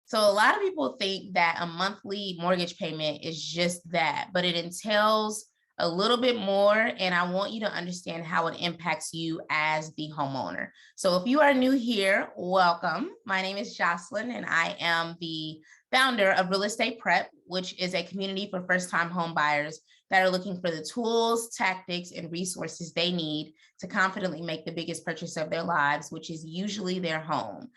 So a lot of people think that a monthly mortgage payment is just that, but it entails a little bit more. And I want you to understand how it impacts you as the homeowner. So if you are new here, welcome. My name is Jocelyn, and I am the founder of Real Estate Prep, which is a community for first-time home buyers that are looking for the tools, tactics, and resources they need to confidently make the biggest purchase of their lives, which is usually their home.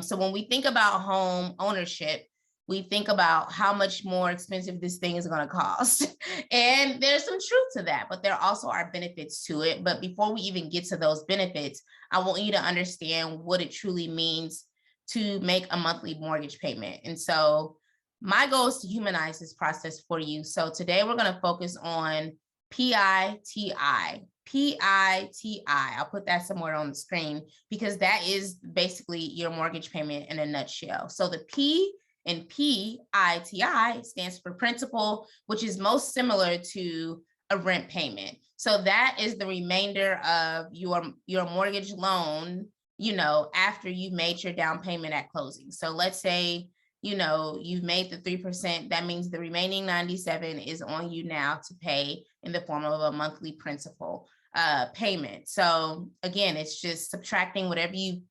So when we think about home ownership, we think about how much more expensive this thing is going to cost. And there's some truth to that, but there also are benefits to it. But before we even get to those benefits, I want you to understand what it truly means to make a monthly mortgage payment. And so my goal is to humanize this process for you. So today we're going to focus on PITI. PITI. I'll put that somewhere on the screen because that is basically your mortgage payment in a nutshell. So the P in PITI stands for principal, which is most similar to a rent payment. So that is the remainder of your mortgage loan, after you've made your down payment at closing. So let's say, you've made the 3%, that means the remaining 97 is on you now to pay in the form of a monthly principal payment. So again, it's just subtracting whatever you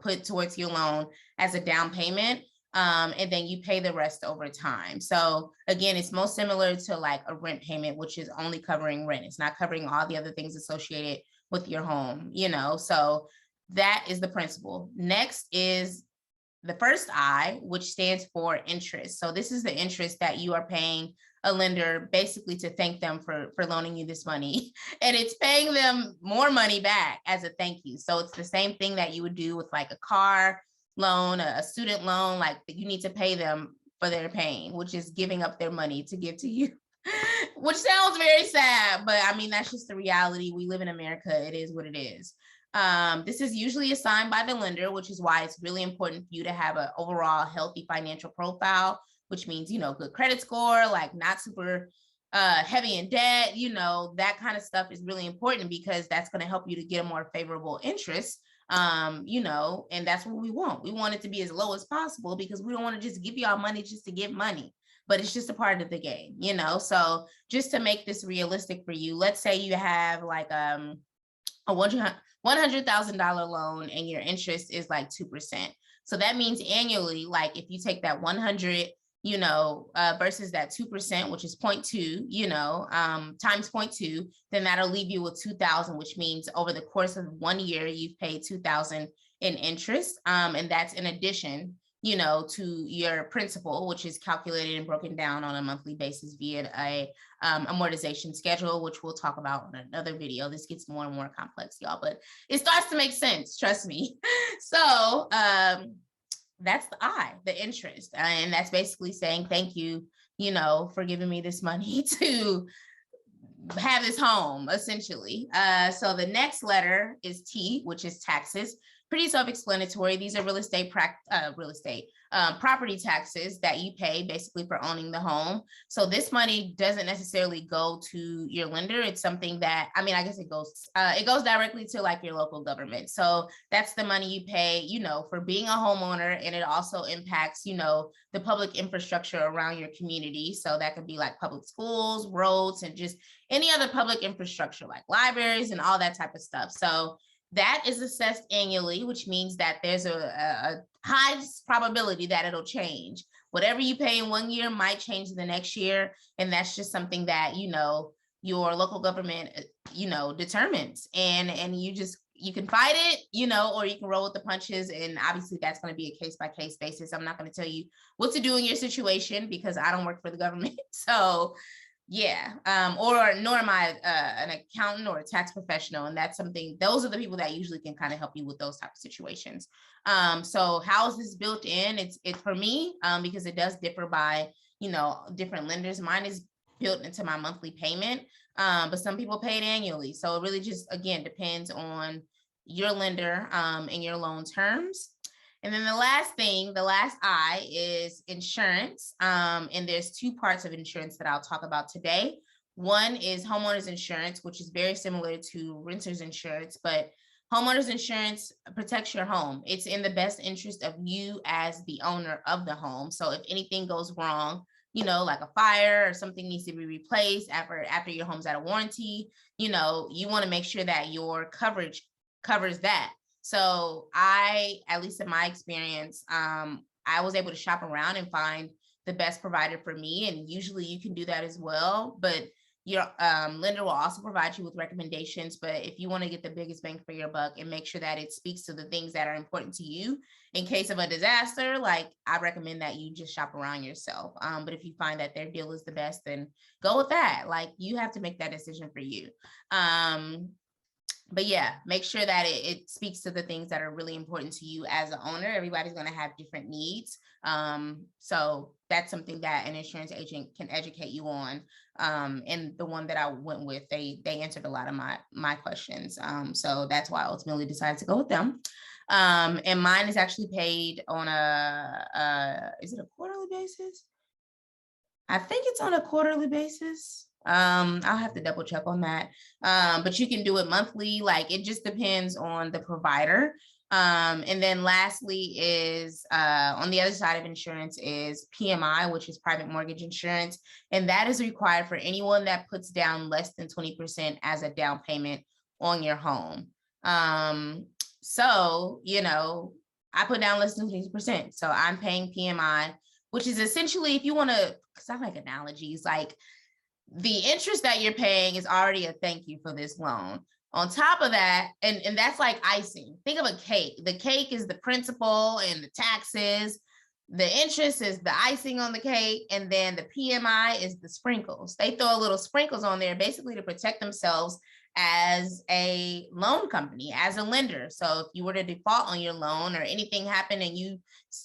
put towards your loan as a down payment. And then you pay the rest over time. So again, it's most similar to like a rent payment, which is only covering rent. It's not covering all the other things associated with your home, so that is the principal. Next is the first I, which stands for interest. So this is the interest that you are paying a lender basically to thank them for loaning you this money. And it's paying them more money back as a thank you. So it's the same thing that you would do with like a car loan, a student loan, like you need to pay them for their pain, which is giving up their money to give to you, which sounds very sad, but I mean, that's just the reality. We live in America. It is what it is. This is usually assigned by the lender, which is why it's really important for you to have an overall healthy financial profile, which means, good credit score, like not super heavy in debt, that kind of stuff is really important because that's going to help you to get a more favorable interest. And that's what we want. We want it to be as low as possible because we don't want to just give y'all money just to give money, but it's just a part of the game, So just to make this realistic for you, let's say you have like a $100,000 loan and your interest is like 2%. So that means annually, like if you take that 100, versus that 2%, which is 0.2, times 0.2, then that'll leave you with 2,000, which means over the course of 1 year, you've paid 2,000 in interest. And that's in addition, to your principal, which is calculated and broken down on a monthly basis via a amortization schedule, which we'll talk about in another video. This gets more and more complex, y'all, but it starts to make sense, trust me. So that's the I, the interest. And that's basically saying thank you, for giving me this money to have this home, essentially. So the next letter is T, which is taxes. Pretty self-explanatory. These are property taxes that you pay basically for owning the home. So this money doesn't necessarily go to your lender. It's something that, I guess it goes directly to like your local government. So that's the money you pay, for being a homeowner. And it also impacts, the public infrastructure around your community. So that could be like public schools, roads, and just any other public infrastructure like libraries and all that type of stuff. So that is assessed annually, which means that there's a high probability that it'll change. Whatever you pay in 1 year might change the next year. And that's just something that, your local government, determines. And you can fight it, or you can roll with the punches. And obviously that's going to be a case-by-case basis. I'm not going to tell you what to do in your situation because I don't work for the government. So yeah, nor am I an accountant or a tax professional. And that's something, those are the people that usually can kind of help you with those types of situations. So how is this built in? It's for me, because it does differ by, different lenders. Mine is built into my monthly payment, but some people pay it annually. So it really just, again, depends on your lender and your loan terms. And then the last I is insurance. And there's two parts of insurance that I'll talk about today. One is homeowners insurance, which is very similar to renters insurance, but Homeowners insurance protects your home. It's in the best interest of you as the owner of the home. So if anything goes wrong, you know, like a fire or something needs to be replaced after your home's out of warranty, you know, you want to make sure that your coverage covers that. So at least in my experience, I was able to shop around and find the best provider for me. And usually you can do that as well. But your lender will also provide you with recommendations. But if you want to get the biggest bang for your buck and make sure that it speaks to the things that are important to you in case of a disaster, like I recommend that you just shop around yourself. But if you find that their deal is the best, then go with that. Like you have to make that decision for you. But yeah, make sure that it speaks to the things that are really important to you as an owner. Everybody's going to have different needs. So that's something that an insurance agent can educate you on. And the one that I went with, they answered a lot of my questions. So that's why I ultimately decided to go with them. And mine is actually paid on is it a quarterly basis? I think it's on a quarterly basis. I'll have to double check on that. But you can do it monthly. Like it just depends on the provider. And then lastly is on the other side of insurance is PMI, which is private mortgage insurance. And that is required for anyone that puts down less than 20% as a down payment on your home. So, you know, I put down less than 20%. So I'm paying PMI, which is essentially, if you want to, because I like analogies, like the interest that you're paying is already a thank you for this loan. On top of that, and that's like icing. Think of a cake. The cake is the principal and the taxes. The interest is the icing on the cake. And then the PMI is the sprinkles. They throw a little sprinkles on there basically to protect themselves as a loan company, as a lender. So if you were to default on your loan or anything happened and you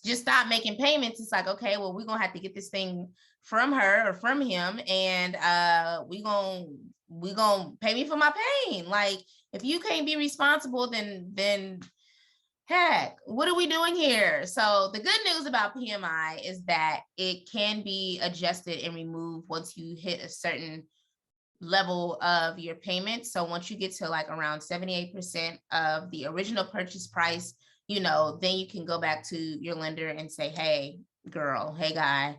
just stop making payments, it's like, okay, well, we're going to have to get this thing from her or from him. And we're going to pay me for my pain. Like if you can't be responsible, then heck, what are we doing here? So the good news about PMI is that it can be adjusted and removed once you hit a certain level of your payment. So once you get to like around 78% of the original purchase price, you know, then you can go back to your lender and say, hey, girl, hey, guy,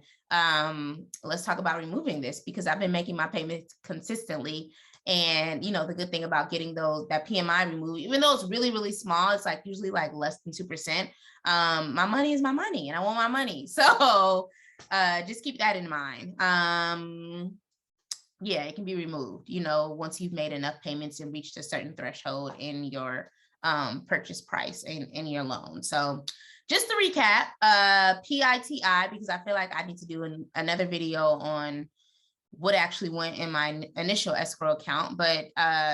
let's talk about removing this because I've been making my payments consistently. And, you know, the good thing about getting that PMI removed, even though it's really, really small, it's like usually like less than 2%. My money is my money and I want my money. So just keep that in mind. Yeah, it can be removed, you know, once you've made enough payments and reached a certain threshold in your purchase price in your loan. So just to recap, PITI, because I feel like I need to do another video on what actually went in my initial escrow account. But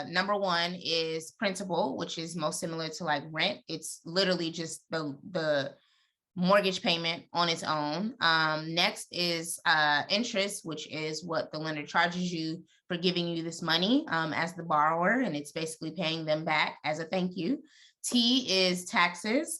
number one is principal, which is most similar to like rent. It's literally just the mortgage payment on its own. Next is interest, which is what the lender charges you for giving you this money as the borrower, and it's basically paying them back as a thank you. T is taxes,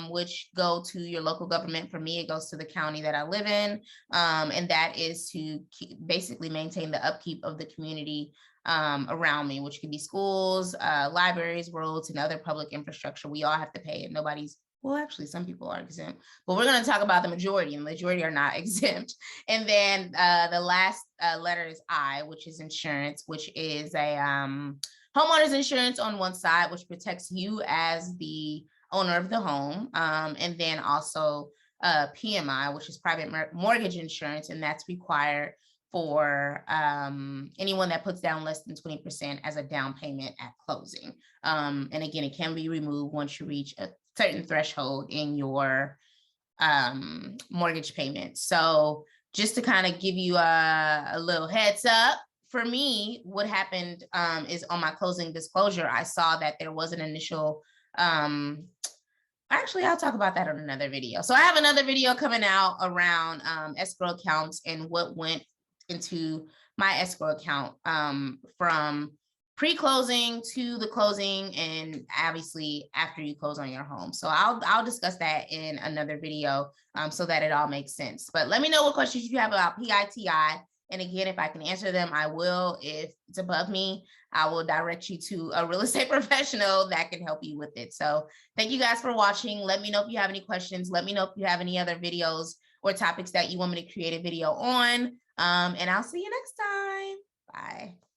which go to your local government. For me, it goes to the county that I live in, and that is to basically maintain the upkeep of the community around me, which could be schools, libraries, roads, and other public infrastructure. We all have to pay it. Well, actually, some people are exempt, but we're going to talk about the majority, and the majority are not exempt. And then the last letter is I, which is insurance, which is a homeowners insurance on one side, which protects you as the owner of the home. And then also PMI, which is private mortgage insurance, and that's required for anyone that puts down less than 20% as a down payment at closing. And again, it can be removed once you reach a certain threshold in your mortgage payment. So just to kind of give you a little heads up, for me, what happened is on my closing disclosure, I saw that there was an initial, actually, I'll talk about that on another video. So I have another video coming out around escrow accounts and what went into my escrow account from pre-closing to the closing, and obviously after you close on your home. So I'll discuss that in another video so that it all makes sense. But let me know what questions you have about PITI And again, if I can answer them, I will. If it's above me, I will direct you to a real estate professional that can help you with it. So thank you guys for watching. Let me know if you have any questions. Let me know if you have any other videos or topics that you want me to create a video on. And I'll see you next time. Bye.